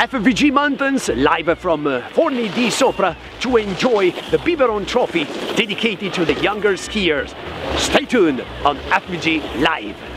FVG Mountains, live from Forni di Sopra, to enjoy the Biberon Trophy dedicated to the younger skiers. Stay tuned on FVG Live.